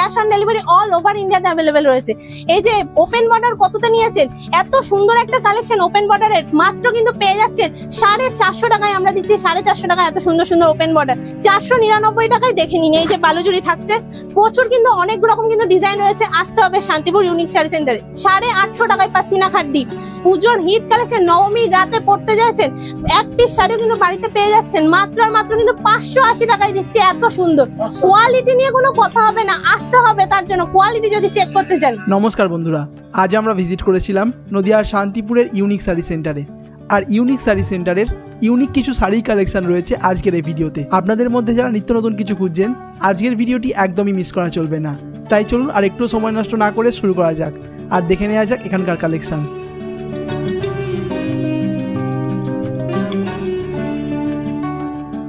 Cash on delivery all over ইন্ডিয়াতে available রয়েছে। এই যে ওপেন বর্ডার কততে নিয়েছেন, এত সুন্দর একটা কালেকশন ওপেন বর্ডারের মাত্র কিন্তু পেয়ে যাচ্ছেন 450 টাকায়। আমরা দিচ্ছি 450 টাকায় এত সুন্দর সুন্দর ওপেন বর্ডার। 499 টাকায় দেখে নিন। এই যে বালুচুরি থাকছে, প্রচুর কিন্তু অনেক রকম কিন্তু ডিজাইন রয়েছে। আসতে হবে শান্তিপুর ইউনিক শাড়ি সেন্টারে। 850 টাকায় পাশমিনা খাড্ডি, পুজোর হিট কালেকশন, নবমীর রাতে পড়তে যাচ্ছেন, এক পিস শাড়িও কিন্তু বাড়িতে পেয়ে যাচ্ছেন মাত্র আর মাত্র কিন্তু 580 টাকায় দিচ্ছে। এত সুন্দর কোয়ালিটি নিয়ে কোনো কথা হবে না, আসতে হবে তার জন্য কোয়ালিটি যদি চেক করতে চান। নমস্কার বন্ধুরা, আজ আমরা ভিজিট করেছিলাম নদিয়ার শান্তিপুরের ইউনিক শাড়ি সেন্টারে। আর ইউনিক শাড়ি সেন্টারের ইউনিক কিছু শাড়ি কালেকশন রয়েছে আজকের এই ভিডিওতে। আপনাদের মধ্যে যারা নিত্য নতুন কিছু খুঁজছেন, আজকের ভিডিওটি একদমই মিস করা চলবে না। তাই চলুন আর একটু সময় নষ্ট না করে শুরু করা যাক আর দেখে নেওয়া যাক এখানকার কালেকশন।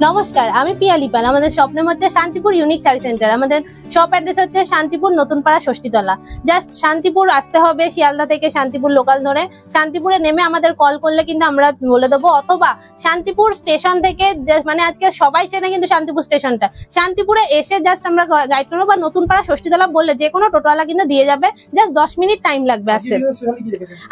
নমস্কার, আমি পিয়ালি পাল। আমাদের স্বপ্নের মধ্যে শান্তিপুর ইউনিক শাড়ি সেন্টার। আমাদের শপ অ্যাড্রেস হচ্ছে শান্তিপুর নতুনপাড়া ষষ্ঠীতলা। জাস্ট শান্তিপুর আসতে হবে, শিয়ালদা থেকে শান্তিপুর লোকাল ধরে শান্তিপুরে নেমে আমাদের কল করলে কিন্তু আমরা বলে দেবো, অথবা শান্তিপুর স্টেশন থেকে, মানে আজকে সবাই চেনে কিন্তু শান্তিপুর স্টেশনটা, শান্তিপুরে এসে জাস্ট আমরা গাইড করবো, বা নতুনপাড়া ষষ্ঠীতলা বললে যে কোনো টোটোওয়ালা কিন্তু দিয়ে যাবে। জাস্ট 10 মিনিট টাইম লাগবে আসতে।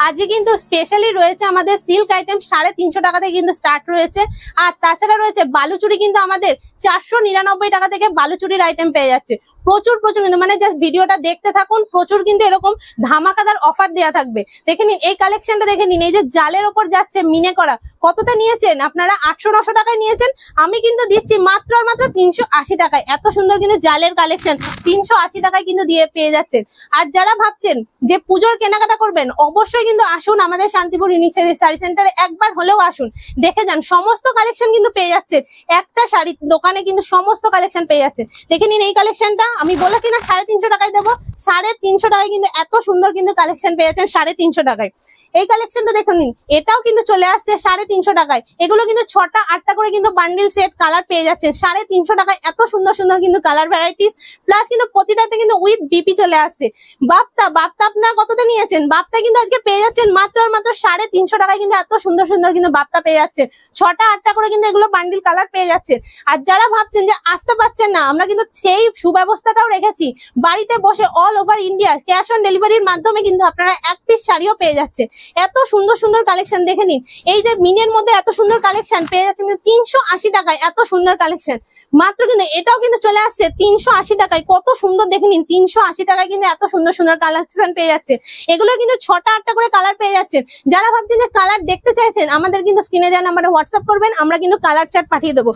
আজকে কিন্তু স্পেশালি রয়েছে আমাদের সিল্ক আইটেম 350 টাকা থেকে কিন্তু স্টার্ট রয়েছে। আর তাছাড়া রয়েছে বালুচুরি, কিন্তু আমাদের 499 টাকা থেকে বালুচুরির আইটেম পেয়ে যাচ্ছে। প্রচুর কিন্তু মানে জাস্ট ভিডিওটা দেখতে থাকুন, প্রচুর কিন্তু এরকম ধামাকাদার অফার দেওয়া থাকবে। দেখে নিন এই কালেকশনটা, দেখে নিন। এই যে জালের ওপর যাচ্ছে মিনে করা, কতটা নিয়েছেন আপনারা? 800-900 টাকায় নিয়েছেন, আমি কিন্তু দিচ্ছি মাত্র আর মাত্র 380 টাকায়। এত সুন্দর কিন্তু জালের কালেকশন 380 টাকায় কিন্তু দিয়ে পেয়ে যাচ্ছেন। আর যারা ভাবছেন যে পুজোর কেনাকাটা করবেন, অবশ্যই কিন্তু আসুন আমাদের শান্তিপুর ইউনিক শাড়ি সেন্টারে, একবার হলেও আসুন, দেখে যান। সমস্ত কালেকশন কিন্তু পেয়ে যাচ্ছেন, একটা শাড়ি দোকানে কিন্তু সমস্ত কালেকশন পেয়ে যাচ্ছেন। দেখে নিন এই কালেকশনটা, আমি বলেছি না 350 টাকায় দেবো, 350 টাকায় কিন্তু এত সুন্দর কিন্তু কালেকশন পেয়ে যাচ্ছেন 350 টাকায়। এই কালেকশনটা দেখে নিন, এটাও কিন্তু চলে আসছে 350 টাকায়। এগুলো কিন্তু 6টা 8টা করে কিন্তু বান্ডিল সেট কালার পেয়ে যাচ্ছে 350 টাকায়। এত সুন্দর সুন্দর কিন্তু কালার ভ্যারাইটিস, প্লাস কিন্তু প্রতিটাতে কিন্তু উইথ ডিপি চলে আসছে। বাপ্তা আপনার কততে নিয়েছেন? বাপ্তা কিন্তু আজকে পেয়ে যাচ্ছেন মাত্র আর মাত্র 350 টাকায় কিন্তু এত সুন্দর সুন্দর কিন্তু বাপ্তা পেয়ে যাচ্ছেন। 6টা 8টা করে কিন্তু এগুলো বান্ডিল কালার পেয়ে যাচ্ছেন। আর যারা ভাবছেন যে আসতে পারছেন না, আমরা কিন্তু সেই সুব্যবস্থাটাও রেখেছি। বাড়িতে বসে all over India cash on ডেলিভারির মাধ্যমে কিন্তু আপনারা এক পিস শাড়িও পেয়ে যাচ্ছে। এত সুন্দর সুন্দর কালেকশন দেখে নিন। এই যে মিনের মধ্যে এত সুন্দর কালেকশন পেয়ে যাচ্ছেন 380 টাকায়। এত সুন্দর কালেকশন মাত্র কিন্তু এটাও কিন্তু চলে আসছে 380 টাকায়। কত সুন্দর দেখে নিন, 380 টাকায় কিন্তু এত সুন্দর সুন্দর কালেকশন পেয়ে যাচ্ছে। এগুলো কিন্তু 6টা 8টা করে কালার পেয়ে যাচ্ছেন। যারা ভাবছেন যে কালার দেখতে চাইছেন, আমাদের কিন্তু স্ক্রিনে দেওয়া নাম্বারে হোয়াটসঅ্যাপ করবেন, আমরা কিন্তু কালার চার্ট পাঠিয়ে দেবো।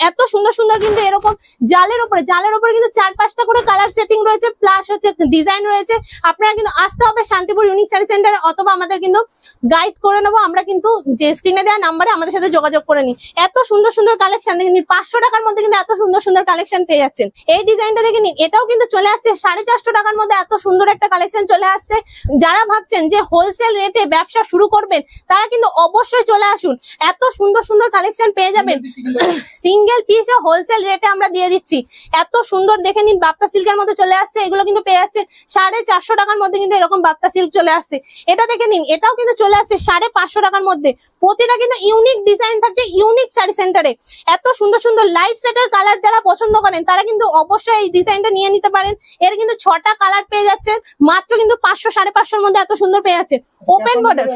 এত সুন্দর সুন্দর কিন্তু এরকম জালের উপরে কিন্তু 4-5টা করে কালার সেটিং রয়েছে, প্লাস হচ্ছে ডিজাইন রয়েছে। আপনারা কিন্তু আসতে হবে শান্তিপুর ইউনিক শাড়ি সেন্টারে, অথবা আমাদের কিন্তু গাইড করে নেবো আমরা, কিন্তু যে স্ক্রিনে দেওয়া নাম্বারে আমাদের সাথে যোগাযোগ করে নিন। এত সুন্দর সুন্দর কালেকশন দেখে নিন, 500 টাকার মধ্যে কিন্তু এত সুন্দর সুন্দর কালেকশন পেয়ে যাচ্ছেন। এই ডিজাইনটা দেখে নিন, এটাও কিন্তু চলে আসছে 450 টাকার মধ্যে। এত সুন্দর একটা কালেকশন চলে আসছে। যারা ভাবছেন যে হোলসেল রেটে ব্যবসা শুরু করবেন, তারা কিন্তু অবশ্যই চলে আসুন। এত সুন্দর সুন্দর কালেকশন পেয়ে যাবেন, সিঙ্গেল পিস হোলসেল রেটে আমরা দিয়ে দিচ্ছি। এত সুন্দর দেখে নিন, বাপ্তা সিল্কের মধ্যে চলে আসছে। এগুলো কিন্তু পেয়ে যাচ্ছে 450 টাকার মধ্যে কিন্তু এরকম বাপ্তা সিল্ক চলে আসছে। এটা দেখে নিন, এটাও কিন্তু চলে আসছে 550 টাকার মধ্যে। প্রতিটা কিন্তু ইউনিক ডিজাইন থাকে ইউনিক শাড়ি সেন্টারে। এত সুন্দর সুন্দর লাইট সেটের কালার যারা পছন্দ করেন, তারা কিন্তু অবশ্যই এই ডিজাইনটা নিয়ে নিতে পারেন। এর কিন্তু 6টা কালার পেয়ে যাচ্ছে মাত্র কিন্তু 500-550 মধ্যে। এত সুন্দর পেয়ে যাচ্ছে। Open border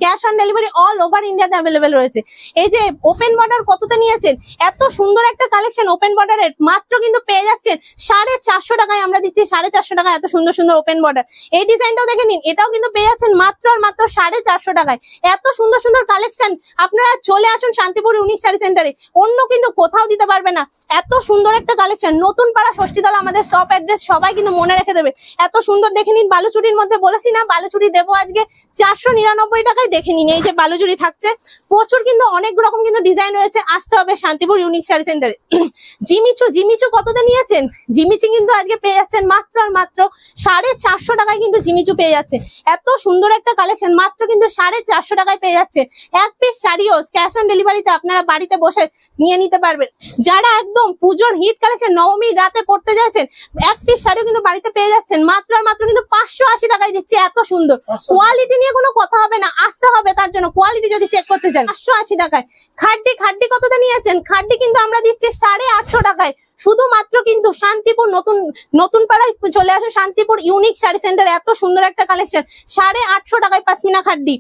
cash on delivery all over ইন্ডিয়াতে অ্যাভেলেবেল রয়েছে। এই যে ওপেন বর্ডার কততে নিয়েছেন, এত সুন্দর একটা কালেকশন ওপেন বর্ডারের মাত্র কিন্তু পেয়ে যাচ্ছেন 450 টাকায়। আমরা দিচ্ছি 450 টাকায় এত সুন্দর সুন্দর ওপেন বর্ডার। এই ডিজাইনটাও দেখে নিন, এটাও কিন্তু পেয়ে যাচ্ছেন মাত্র আর মাত্র 450 টাকায়। এত সুন্দর সুন্দর কালেকশন, আপনারা চলে আসুন শান্তিপুর ইউনিক শাড়ি সেন্টারে, অন্য কিন্তু কোথাও দিতে পারবে না। এত সুন্দর একটা কালেকশন, নতুনপাড়া ষষ্ঠীতলা আমাদের শপ অ্যাড্রেস, সবাই কিন্তু মনে রেখে দেবে। এত সুন্দর দেখে নিন। বালুচুরির মধ্যে বলেছি না, বালুচুরি দেবো আজকে 499 টাকায়। দেখে নিন এই যে বালুচুরি থাকছে, প্রচুর কিন্তু অনেক রকম কিন্তু ডিজাইন রয়েছে। আসতে হবে শান্তিপুর ইউনিক শাড়ি সেন্টারে। জিমিচু কততে নিয়েছেন? জিমিচু কিন্তু আজকে পেয়ে যাচ্ছেন মাত্র আর মাত্র 450 টাকায় কিন্তু জিমিচু পেয়ে যাচ্ছে। এত সুন্দর একটা কালেকশন মাত্র কিন্তু 450 টাকায় পেয়ে যাচ্ছে। এক পিস শাড়িও ক্যাশ অন ডেলিভারিতে আপনারা বাড়িতে বসে নিয়ে নিতে পারবেন। যারা একদম পুজোর হিট কালেকশন, নবমীর রাতে পড়তে যাচ্ছেন, এক পিস শাড়িও কিন্তু বাড়িতে পেয়ে যাচ্ছেন মাত্র আর মাত্র কিন্তু 580 টাকায় দিচ্ছে। এত সুন্দর কোয়ালিটি নিয়ে কোনো কথা হবে না, আসতে হবে তার জন্য কোয়ালিটি যদি চেক করতে চান। 580 টাকায় খাড্ডি কতটা নিয়েছেন? খাড্ডি কিন্তু আমরা দিচ্ছি 850 টাকায়। শুধুমাত্র কিন্তু শান্তিপুর নতুন পাড়ায় চলে আসো, শান্তিপুর ইউনিক শাড়ি সেন্টার। এত সুন্দর একটা কালেকশন, 850 টাকায় পশমিনা খাড্ডি।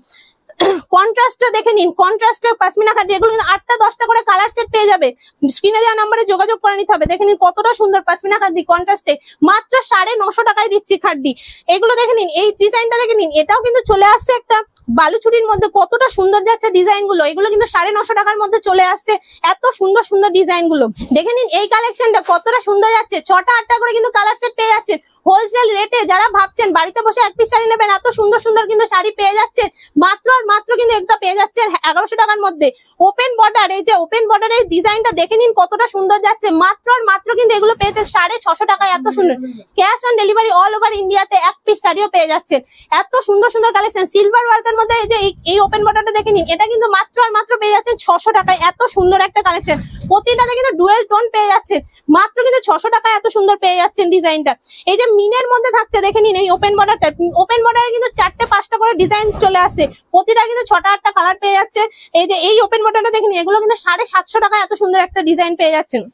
কন্ট্রাস্টটা দেখে নিন, কন্ট্রাস্টের পশমিনা খাড্ডি, এগুলো কিন্তু 8টা 10টা করে কালার সেট পেয়ে যাবে। স্ক্রিনে দেওয়া নম্বরে যোগাযোগ করে নিতে হবে। দেখে নিন কতটা সুন্দর পশমিনা খাড্ডি কন্ট্রাস্টে, মাত্র 950 টাকায় দিচ্ছি খাড্ডি। এগুলো দেখে নিন, এই ডিজাইনটা দেখে নিন, এটাও কিন্তু চলে আসছে একটা বালুচুরির মধ্যে, কতটা সুন্দর যাচ্ছে ডিজাইন গুলো। এগুলো কিন্তু 950 টাকার মধ্যে চলে আসছে, এত সুন্দর সুন্দর ডিজাইন গুলো। দেখে নিন এই কালেকশনটা কতটা সুন্দর যাচ্ছে, 6টা 8টা করে কিন্তু কালার সেট পেয়ে যাচ্ছে হোলসেল রেটে। যারা ভাবছেন বাড়িতে বসে এক পিস শাড়ি নেবেন, এত সুন্দর সুন্দর কিন্তু শাড়ি পেয়ে যাচ্ছেন মাত্র আর মাত্র কিন্তু একটা পেয়ে যাচ্ছেন 1100 টাকার মধ্যে। ওপেন বর্ডার, এই যে ওপেন বর্ডারের ডিজাইনটা দেখে নিন কতটা সুন্দর যাচ্ছে, মাত্র আর মাত্র কিন্তু এগুলো পেয়েছেন 650 টাকায়। এত সুন্দর cash on delivery all over ইন্ডিয়াতে, এক পিস শাড়িও পেয়ে যাচ্ছেন। এত সুন্দর সুন্দর কালেকশন সিলভার ওয়ার্কের মধ্যে। এই যে এই ওপেন বর্ডারটা দেখে নিন, এটা কিন্তু মাত্র আর মাত্র পেয়ে যাচ্ছেন 600 টাকায়। এত সুন্দর একটা কালেকশন, প্রতিটাতে কিন্তু ডুয়েল টোন পেয়ে যাচ্ছেন, মাত্র কিন্তু 600 টাকায় এত সুন্দর পেয়ে যাচ্ছেন ডিজাইনটা। এই যে মিনের মধ্যে থাকছে দেখে নিন এই ওপেন বর্ডারটা, ওপেন বর্ডারে কিন্তু 4টে 5টা করে ডিজাইন চলে আসছে, প্রতিটা কিন্তু 6টা 8টা কালার পেয়ে যাচ্ছে। এই যে এই ওপেন বর্ডারটা দেখে নিন, এগুলো কিন্তু 750 টাকায় এত সুন্দর একটা ডিজাইন পেয়ে যাচ্ছেন।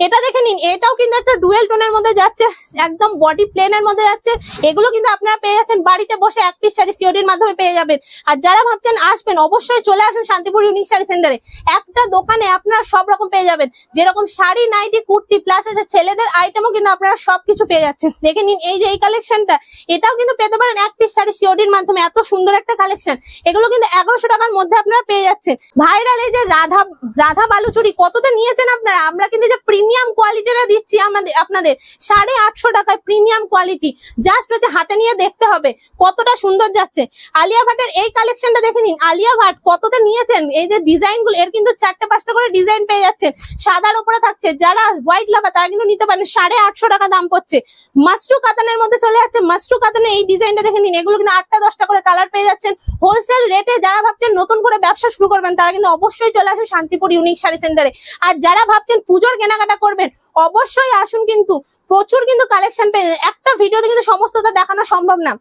এটা দেখে নিন, এটাও কিন্তু একটা ডুয়েল টোনের মধ্যে যাচ্ছে, একদম বডি প্লেনের মধ্যে যাচ্ছে। এগুলো কিন্তু আপনারা পেয়ে যাচ্ছেন বাড়িতে বসে এক পিস শাড়ি সিওডির মাধ্যমে পেয়ে যাবেন। আর যারা ভাবছেন আসবেন, অবশ্যই চলে আসুন শান্তিপুর ইউনিক শাড়ি সেন্টারে। একটা দোকানে আপনারা সব রকম পেয়ে যাবেন, যেরকম শাড়ি, নাইটি, কুর্তি, প্লাস হচ্ছে ছেলেদের আইটেমও কিন্তু আপনারা সবকিছু পেয়ে যাচ্ছেন। দেখে নিন এই যে এই কালেকশনটা, এটাও কিন্তু পেতে পারেন এক পিস শাড়ি সিওডির মাধ্যমে। এত সুন্দর একটা কালেকশন, এগুলো কিন্তু 1100 টাকার মধ্যে আপনারা পেয়ে যাচ্ছেন। ভাইরাল এই যে রাধা বালুচুরি কততে নিয়েছেন আপনারা, আমরা কিন্তু প্রিমিয়াম কোয়ালিটিটা দিচ্ছি আপনাদের 850 টাকায় প্রিমিয়াম কোয়ালিটি। জাস্ট হচ্ছে হাতে নিয়ে দেখতে হবে কতটা সুন্দর যাচ্ছে। আলিয়া ভাটের এই কালেকশনটা দেখে নিন, আলিয়া ভাট কততে নিয়েছেন। এই যে ডিজাইন গুলো, এর কিন্তু 4টে 5টা করে ডিজাইন পেয়ে যাচ্ছেন, সাদার উপরে থাকছে। যারা হোয়াইট লাভার তারা কিন্তু নিতে পারেন, 850 টাকা দাম পড়ছে। মাশরু কাতানের মধ্যে চলে যাচ্ছে, মাশরু কাতানের এই ডিজাইনটা দেখে নিন, এগুলো কিন্তু 8টা 10টা করে কালার পেয়ে যাচ্ছেন হোলসেল রেটে। যারা ভাবছেন নতুন করে ব্যবসা শুরু করবেন, তারা কিন্তু অবশ্যই চলে আসুন শান্তিপুর ইউনিক শাড়ি সেন্টারে। আর যারা ভাবছেন পুজোর কেনাকাটা করবেন, অবশ্যই আসুন, কিন্তু প্রচুর কিন্তু কালেকশন পেয়ে। একটা ভিডিওতে কিন্তু সমস্তটা দেখানো সম্ভব না।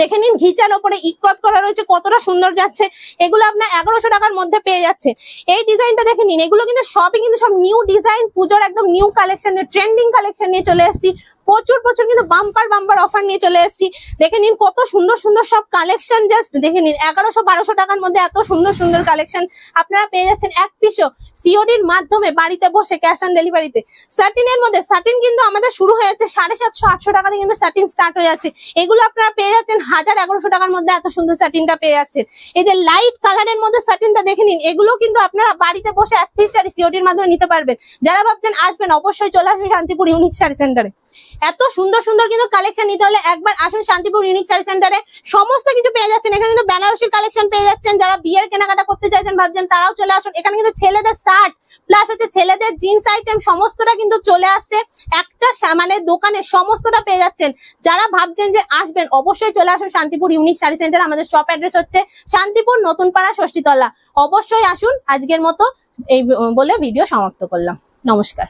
দেখে নিন ঘিচার ওপরে ইকত করা রয়েছে, কতটা সুন্দর যাচ্ছে। এগুলো আপনার 1100 টাকার মধ্যে পেয়ে যাচ্ছে। এই ডিজাইনটা দেখে নিন, এগুলো কিন্তু সবই কিন্তু সব নিউ ডিজাইন, পুজোর একদম নিউ কালেকশন, ট্রেন্ডিং কালেকশন নিয়ে চলে এসেছি। প্রচুর কিন্তু বাম্পার অফার নিয়ে চলে এসেছি। দেখে নিন কত সুন্দর সুন্দর সব কালেকশন, জাস্ট দেখে নিন 1100-1200 টাকার মধ্যে এত সুন্দর সুন্দর কালেকশন আপনারা পেয়ে যাচ্ছেন এক পিসও সিওডির মাধ্যমে বাড়িতে বসে ক্যাশ অন ডেলিভারিতে। সাটিনের মধ্যে, সাটিন কিন্তু আমাদের শুরু হয়ে যাচ্ছে 750-800 টাকা থেকে কিন্তু সাটিন স্টার্ট হয়ে যাচ্ছে। এগুলো আপনারা পেয়ে যাচ্ছেন 1000-1100 টাকার মধ্যে এত সুন্দর সাটিনটা পেয়ে যাচ্ছেন। এই যে লাইট কালারের মধ্যে সাটিনটা দেখে নিন, এগুলো কিন্তু আপনারা বাড়িতে বসে এক পিস শাড়ি সিওডির মাধ্যমে নিতে পারবেন। যারা ভাবছেন আসবেন, অবশ্যই চলে আসবেন শান্তিপুর ইউনিক শাড়ি সেন্টারে। এত সুন্দর সুন্দর কিন্তু কালেকশন নিতে হলে একবার আসুন শান্তিপুর ইউনিক শাড়ি সেন্টারে, সমস্ত কিছু পেয়ে যাচ্ছেন। এখানে কিন্তু বেনারসির কালেকশন পেয়ে যাচ্ছেন। যারা বিয়ের কেনাকাটা করতে চাইছেন ভাবছেন, তারাও চলে আসুন। এখানে কিন্তু ছেলেদের শার্ট প্লাস হচ্ছে ছেলেদের জিন্স আইটেম সমস্তটা কিন্তু চলে আসছে একটা মানে দোকানে, সমস্তটা পেয়ে যাচ্ছেন। যারা ভাবছেন যে আসবেন, অবশ্যই চলে আসুন শান্তিপুর ইউনিক শাড়ি সেন্টার। আমাদের শপ অ্যাড্রেস হচ্ছে শান্তিপুর নতুন পাড়া ষষ্ঠীতলা। অবশ্যই আসুন। আজকের মতো এই বলে ভিডিও সমাপ্ত করলাম। নমস্কার।